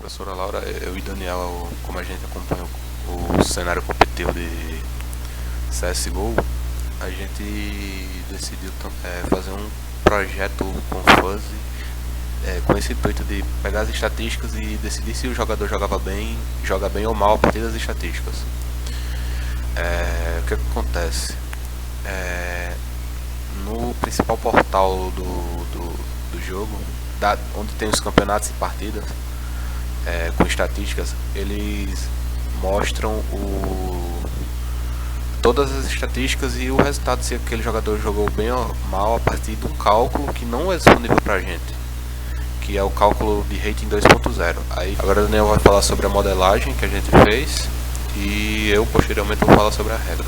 professora Laura, eu e Daniel, como a gente acompanha o cenário competitivo de CSGO, a gente decidiu fazer um projeto com Fuzzy com esse intuito de pegar as estatísticas e decidir se o jogador joga bem ou mal a partir das estatísticas. O que acontece? No principal portal do jogo, onde tem os campeonatos e partidas, com estatísticas, eles mostram todas as estatísticas e o resultado, se aquele jogador jogou bem ou mal, a partir de um cálculo que não é disponível pra gente, que é o cálculo de rating 2.0. Aí agora o Daniel vai falar sobre a modelagem que a gente fez e eu posteriormente vou falar sobre a regra.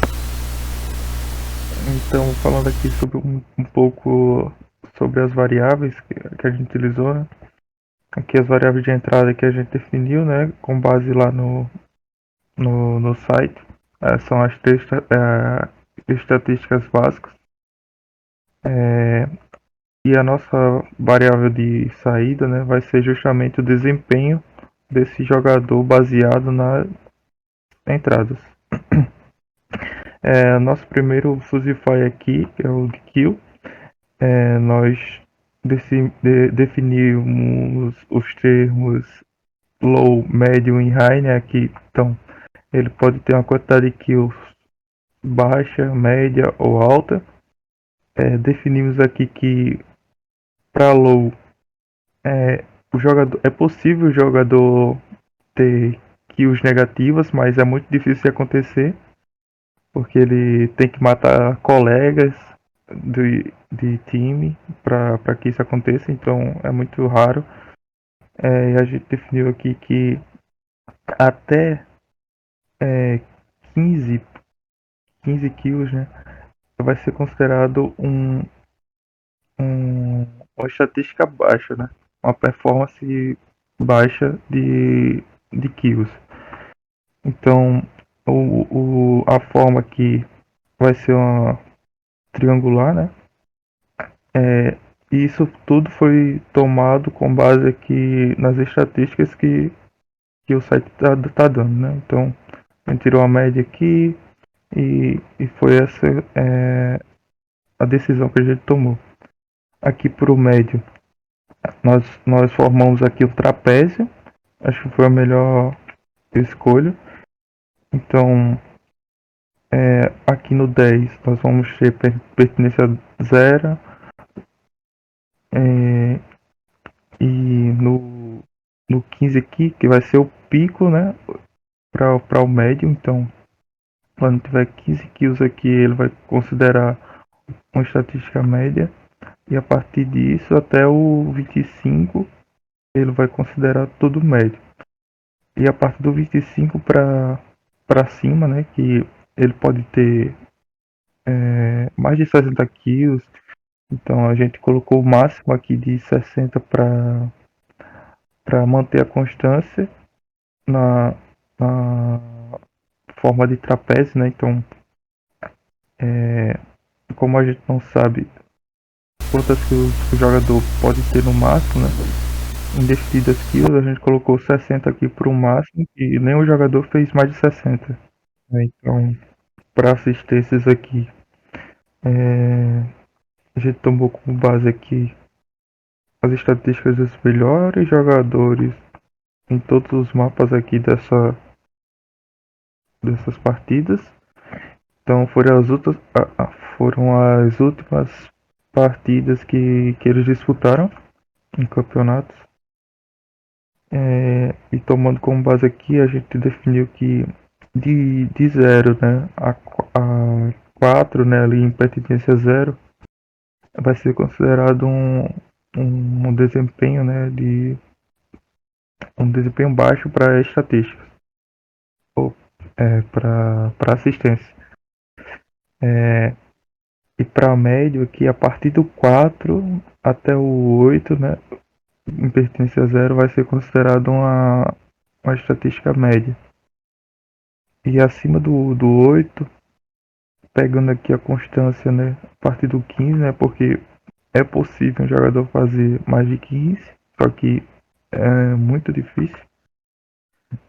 Então, falando aqui sobre um pouco sobre as variáveis que a gente utilizou, né? Aqui as variáveis de entrada que a gente definiu, né, com base lá no site, são as três estatísticas básicas. E a nossa variável de saída, né, vai ser justamente o desempenho desse jogador baseado nas entradas. Nosso primeiro Fuzify aqui, que é o de kill, nós definimos os termos low, médio e high, né, aqui. Então, ele pode ter uma quantidade de kills baixa, média ou alta. Definimos aqui que para low é possível o jogador ter kills negativas, mas é muito difícil de acontecer, porque ele tem que matar colegas de time para que isso aconteça, então é muito raro. E a gente definiu aqui que até é, 15, 15 kills, né, vai ser considerado uma estatística baixa, né, uma performance baixa de kills. Então, a forma aqui vai ser uma triangular, né? E isso tudo foi tomado com base aqui nas estatísticas que o site tá dando, né? Então, a gente tirou a média aqui e foi essa a decisão que a gente tomou. Aqui para o médio, nós formamos aqui o trapézio, acho que foi a melhor escolha. Então, aqui no 10 nós vamos ter pertinência zero, e no 15 aqui, que vai ser o pico, né, para o médio. Então, quando tiver 15 kills aqui, ele vai considerar uma estatística média, e a partir disso até o 25 ele vai considerar tudo médio. E a partir do 25 para cima, né, que ele pode ter mais de 60 kills. Então a gente colocou o máximo aqui de 60 para manter a constância na forma de trapézio, né? Então, como a gente não sabe quantas kills o jogador pode ter no máximo, né? Em definidas kills, a gente colocou 60 aqui para o máximo e nenhum jogador fez mais de 60. Então, para assistências aqui, a gente tomou como base aqui as estatísticas dos melhores jogadores em todos os mapas aqui dessas partidas. Então foram as últimas partidas que eles disputaram em campeonatos. E tomando como base aqui, a gente definiu que de 0, né, a 4, né, ali em pertinência 0, vai ser considerado um desempenho, né, um desempenho baixo para estatísticas ou para assistência. E para médio aqui, a partir do 4 até o 8, né, em pertinência 0, vai ser considerado uma estatística média. E acima do 8, pegando aqui a constância, né, a partir do 15, né, porque é possível um jogador fazer mais de 15, só que é muito difícil.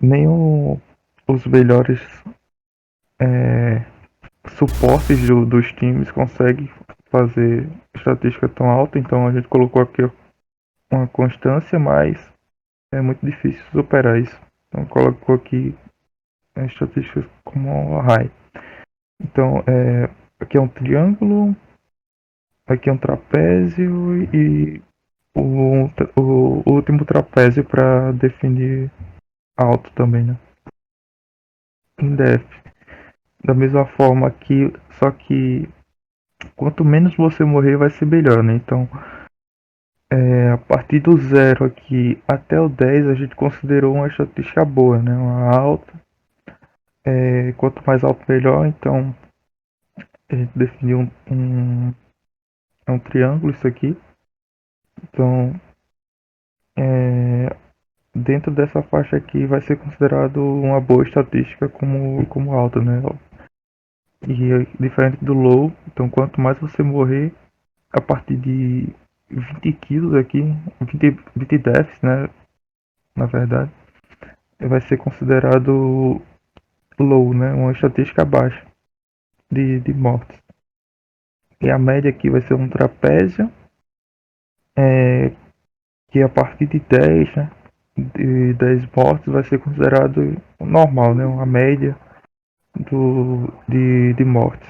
Nem os melhores é, suportes dos times conseguem fazer estatística tão alta, então a gente colocou aqui uma constância, mas é muito difícil superar isso. Então colocou aqui estatísticas como high. Então aqui é um triângulo, aqui é um trapézio e o último trapézio para definir alto também, né? Em def. Da mesma forma aqui, só que quanto menos você morrer vai ser melhor, né? Então a partir do zero aqui até o 10 a gente considerou uma estatística boa, né? Uma alta. Quanto mais alto melhor, então a gente definiu é um triângulo isso aqui. Então dentro dessa faixa aqui vai ser considerado uma boa estatística como alta, né? E diferente do low, então quanto mais você morrer, a partir de 20 quilos aqui, 20 deaths, né? Na verdade, vai ser considerado low, né? Uma estatística baixa de mortes. E a média aqui vai ser um trapézio, que a partir de 10, né? De 10 mortes vai ser considerado normal, né? Uma média de mortes.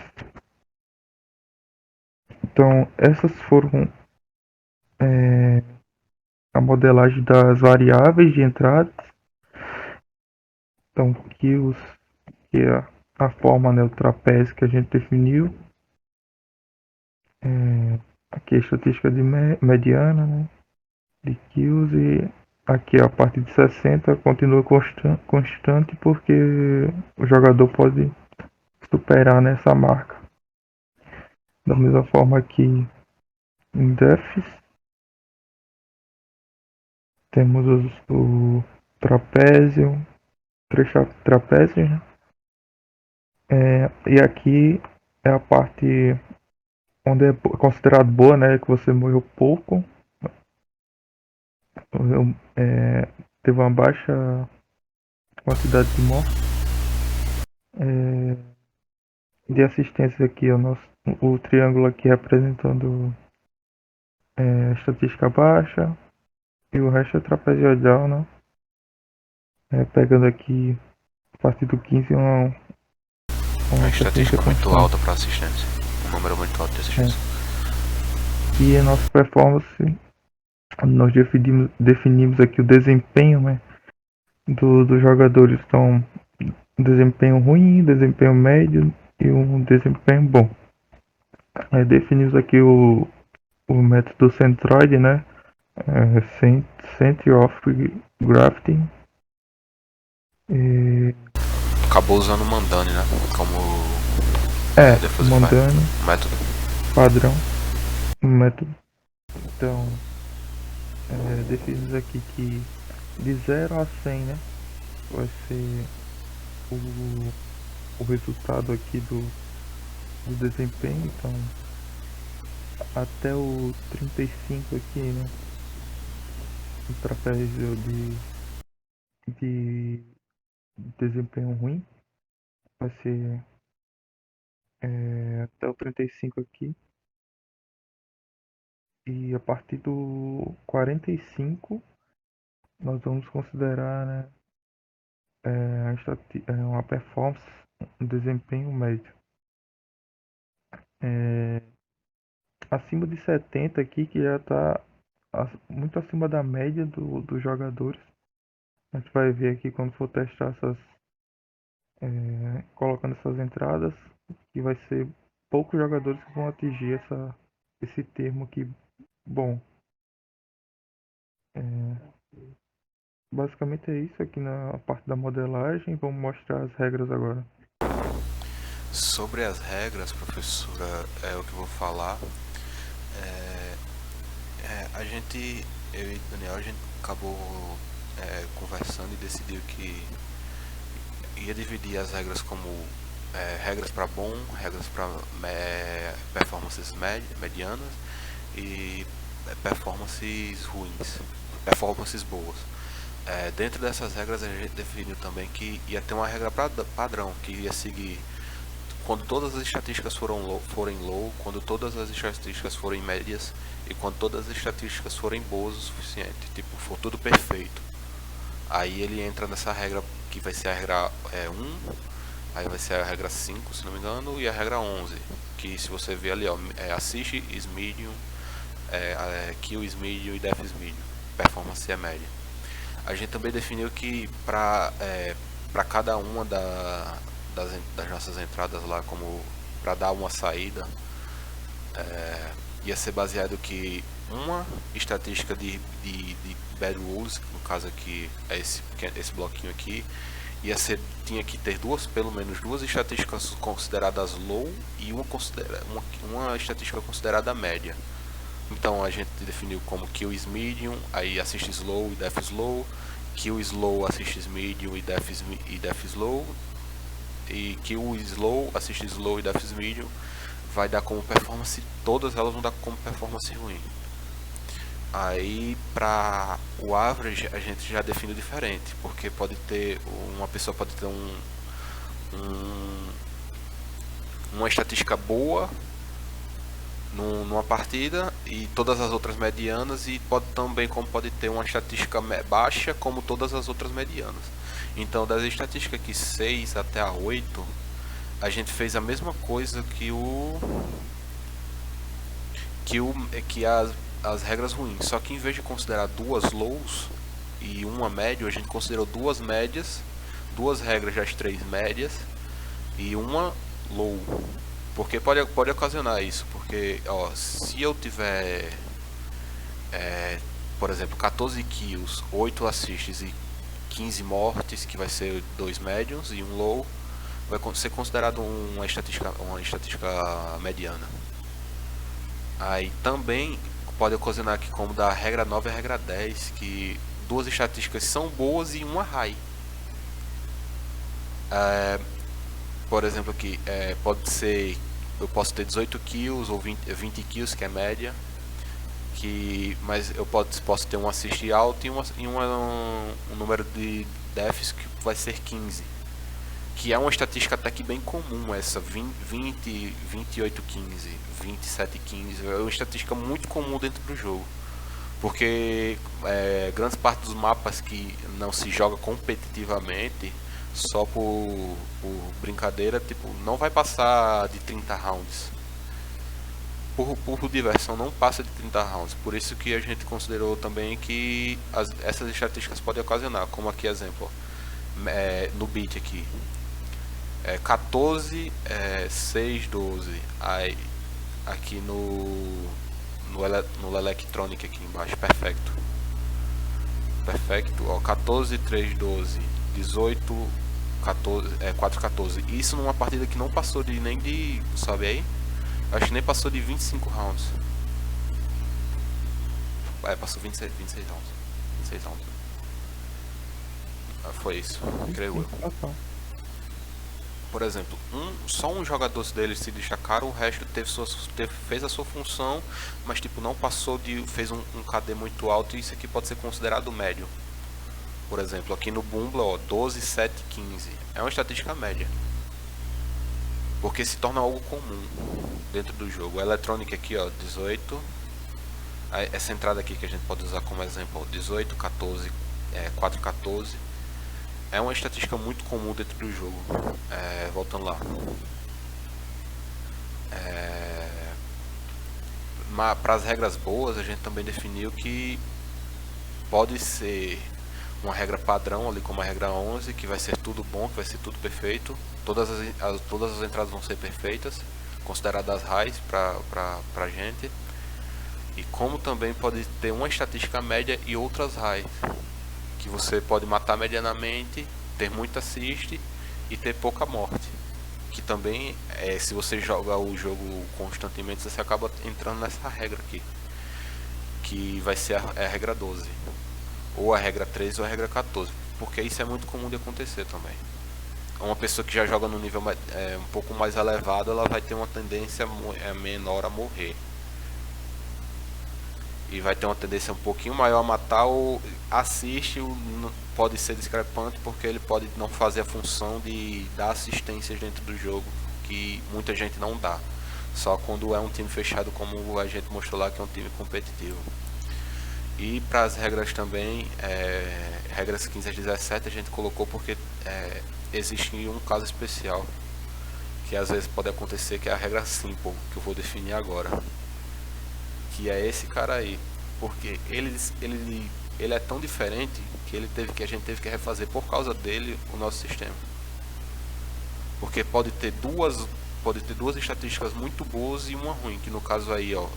Então, essas foram a modelagem das variáveis de entrada. Então, que é a forma, né, o trapézio que a gente definiu. Aqui a estatística de mediana, né, de kills, e aqui a partir de 60 continua constante porque o jogador pode superar nessa marca. Da mesma forma aqui em defs, temos o trapézio, três trapézios, né? E aqui é a parte onde é considerado boa, né? Que você morreu pouco, morreu, teve uma baixa quantidade de mortes. De assistência aqui, o triângulo aqui representando estatística baixa e o resto é trapezoidal, né? Pegando aqui a partir do 15 Uma uma frequência estatística muito constante. alta para assistência. Um número muito alto de assistência. E a nossa performance, nós definimos aqui o desempenho, né, dos jogadores. Então, um desempenho ruim, desempenho médio e um desempenho bom. Definimos aqui o método Centroid, né? Center of Grafting. E, Acabou usando o Mandane, né? Como Mandane, método. padrão, método. Então, definimos aqui que de 0 a 100, né? Vai ser o resultado aqui do desempenho. Então, até o 35 aqui, né? O trapézio de desempenho ruim vai ser até o 35 aqui. E a partir do 45 nós vamos considerar, né, uma performance, um desempenho médio. Acima de 70 aqui, que já está muito acima da média dos jogadores. A gente vai ver aqui quando for testar colocando essas entradas, que vai ser poucos jogadores que vão atingir esse termo aqui bom. Basicamente é isso aqui na parte da modelagem. Vamos mostrar as regras agora. Sobre as regras, professora, é o que eu vou falar. A gente, eu e Daniel, a gente acabou conversando e decidiu que ia dividir as regras como regras para bom, regras para performances medianas e performances ruins, performances boas. Dentro dessas regras a gente definiu também que ia ter uma regra padrão, que ia seguir quando todas as estatísticas forem low, quando todas as estatísticas forem médias e quando todas as estatísticas forem boas o suficiente, tipo, for tudo perfeito. Aí ele entra nessa regra que vai ser a regra 1, aí vai ser a regra 5, se não me engano, e a regra 11, que se você ver ali, ó, assist is medium, kill is medium e death is medium, performance é média. A gente também definiu que para cada uma das nossas entradas lá, como para dar uma saída, ia ser baseado que uma estatística de bad rules, no caso aqui é esse bloquinho aqui, tinha que ter pelo menos duas estatísticas consideradas low e uma estatística considerada média. Então a gente definiu como kill is medium, aí assist is low e death is low, kill is low, assist is medium e death is low, e kill is low, assist is low e death is medium vai dar como performance, todas elas vão dar como performance ruim. Aí para o average a gente já definiu diferente, porque uma pessoa pode ter uma estatística boa numa partida e todas as outras medianas, e pode ter uma estatística baixa como todas as outras medianas. Então das estatísticas aqui 6 até a 8 a gente fez a mesma coisa que as regras ruins, só que em vez de considerar duas lows e uma média, a gente considerou duas médias, duas regras das 3 médias e uma low. Porque pode ocasionar isso, porque ó, se eu tiver por exemplo 14 kills, 8 assists e 15 mortes, que vai ser 2 médiums e um low, vai ser considerado uma estatística mediana. Aí também pode ocasionar aqui como da regra 9 e a regra 10, que duas estatísticas são boas e uma high. Por exemplo aqui, pode ser, eu posso ter 18 kills ou 20 kills, que é média, mas eu posso ter um assist alto e um número de deaths que vai ser 15, que é uma estatística até que bem comum, essa 20, 28, 15, 27, 15, é uma estatística muito comum dentro do jogo, porque grande parte dos mapas que não se joga competitivamente, só por brincadeira, tipo, não vai passar de 30 rounds. Por diversão não passa de 30 rounds, por isso que a gente considerou também que essas estatísticas podem ocasionar, como aqui exemplo, no beat aqui, 14, 6, 12, aí aqui no Electronic aqui embaixo, perfeito, ó, 14, 3, 12, 18, 14, 4, 14, isso numa partida que não passou nem de, sabe aí? Acho que nem passou de 25 rounds. Passou 26 rounds. 26 rounds. Foi isso, creio eu. Por exemplo, só um jogador deles se destacaram, o resto fez a sua função, mas tipo, não passou fez um KD muito alto, e isso aqui pode ser considerado médio. Por exemplo, aqui no Bumbla, ó, 12, 7, 15. É uma estatística média, porque se torna algo comum dentro do jogo. A Electronic aqui, ó, 18. Essa entrada aqui que a gente pode usar como exemplo, 18, 14, 4, 14. É uma estatística muito comum dentro do jogo. Voltando lá. Para as regras boas, a gente também definiu que pode ser uma regra padrão ali, como a regra 11, que vai ser tudo bom, que vai ser tudo perfeito. Todas as entradas vão ser perfeitas, consideradas highs pra gente. E como também pode ter uma estatística média e outras highs, que você pode matar medianamente, ter muito assist e ter pouca morte. Que também, se você joga o jogo constantemente, você acaba entrando nessa regra aqui, que vai ser a regra 12, ou a regra 13 ou a regra 14, porque isso é muito comum de acontecer também. Uma pessoa que já joga no nível um pouco mais elevado, ela vai ter uma tendência menor a morrer. e vai ter uma tendência um pouquinho maior a matar, ou assiste, pode ser discrepante porque ele pode não fazer a função de dar assistências dentro do jogo, que muita gente não dá, só quando é um time fechado, como a gente mostrou lá, que é um time competitivo. E para as regras também, regras 15 a 17 a gente colocou porque existe um caso especial, que às vezes pode acontecer, que é a regra simple, que eu vou definir agora, que é esse cara aí, porque ele é tão diferente que a gente teve que refazer por causa dele o nosso sistema, porque pode ter duas estatísticas muito boas e uma ruim, que no caso aí, ó,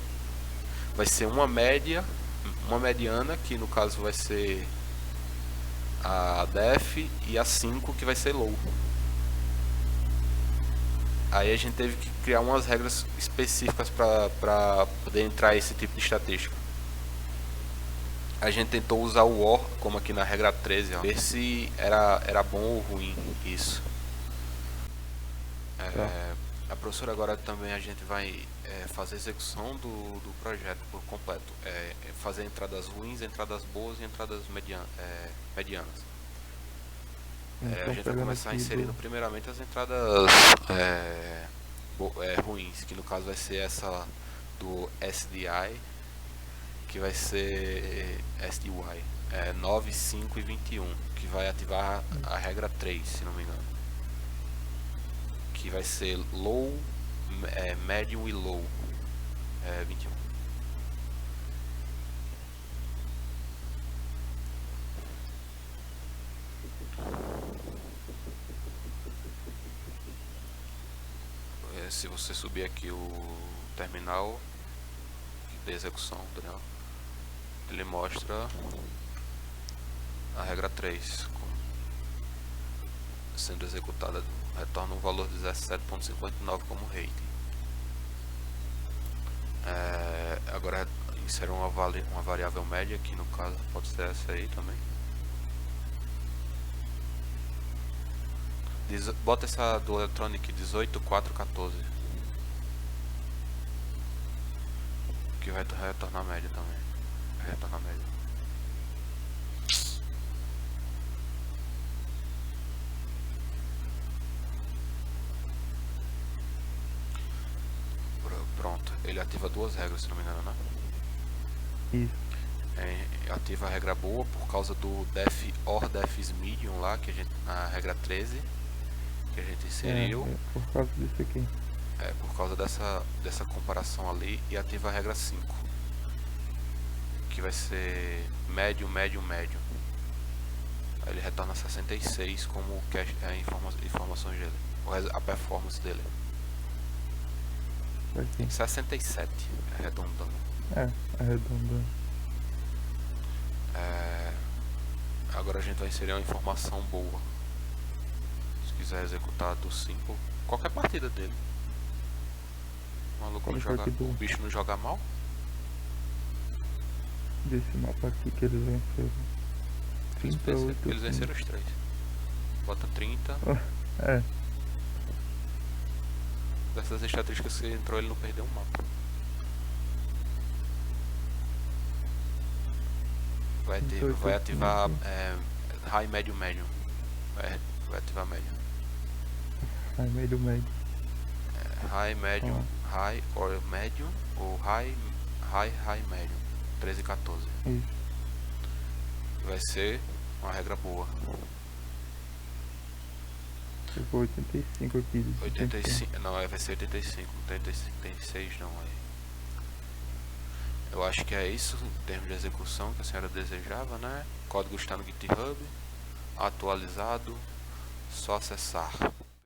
vai ser uma mediana, que no caso vai ser a def, e a 5, que vai ser low. Aí a gente teve que criar umas regras específicas para poder entrar esse tipo de estatística. A gente tentou usar o OR, como aqui na regra 13, ó, ver se era bom ou ruim isso. A professora, agora também a gente vai fazer a execução do projeto por completo. Fazer entradas ruins, entradas boas e entradas medianas. Então, A gente vai começar inserindo primeiramente as entradas ruins, que no caso vai ser essa do SDI, que vai ser SDY, 9, 5 e 21, que vai ativar a regra 3, se não me engano, que vai ser low, medium e low, 21. Se você subir aqui o terminal de execução, Daniel, ele mostra a regra 3 sendo executada, retorna um valor de 17.59 como rating. Agora insere uma variável média, que no caso pode ser essa aí também. Bota essa do Electronic 18.4.14, que vai retornar a média também. Vai retornar a média. Pronto, ele ativa duas regras, se não me engano, né? Isso. Ativa a regra boa por causa do def or defs medium lá, que a gente, na regra 13, que a gente inseriu. Por causa disso aqui. Por causa dessa comparação ali. E ativa a regra 5, que vai ser médio, médio, médio. Aí ele retorna 66 como informações dele, a performance dele. 67, arredondando. Arredondando. Agora a gente vai inserir uma informação boa. Se quiser executar do 5, qualquer partida dele. O maluco não joga, o bicho não joga mal. Desse mapa aqui que eles venceram. 38. Eles venceram os 3. Bota 30. Dessas estatísticas que entrou, ele não perdeu um mapa. Vai ativar high, médio, médio. Vai ativar médio. High, médio, médio. High, médio, high, ou médio, ou high, médio. 13 e 14. Isso. Vai ser uma regra boa. Ficou 85 aqui. 85, não, vai ser 85, não tem 86 não aí. Eu acho que é isso em termos de execução que a senhora desejava, né? O código está no GitHub, atualizado, só acessar.